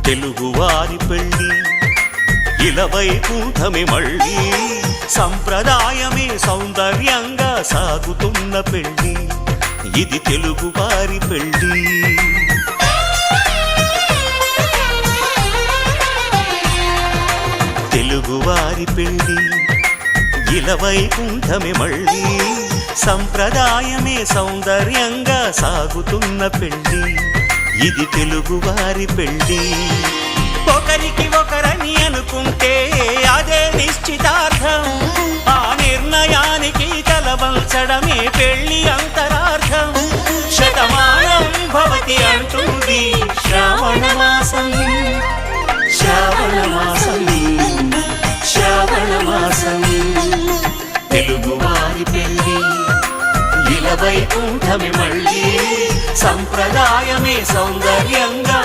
తెలుగువారి పెళ్ళి ఇలవైకుంఠమే మళ్ళీ సంప్రదాయమే సౌందర్యంగా సాగుతున్న పెళ్ళి ఇది తెలుగువారి పెళ్ళి తెలుగువారి పెళ్ళి ఇలవైకుంఠమే మళ్ళీ సంప్రదాయమే సౌందర్యంగా సాగుతున్న పెళ్ళి ఇది తెలుగువారి పెళ్ళి ఒకరికి ఒకరని అనుకుంటే అదే నిశ్చితార్థం ఆ నిర్ణయానికి తలవంచడమే పెళ్ళి అంతరార్థం శతమానం భవతి అంటుంది శ్రావణ మాసం శ్రావణ మాసం శ్రావణ మాసం తెలుగువారి పెళ్ళి ఇలవైకుంఠమే మళ్ళీ సంప్రదాయమే సౌందర్యంగా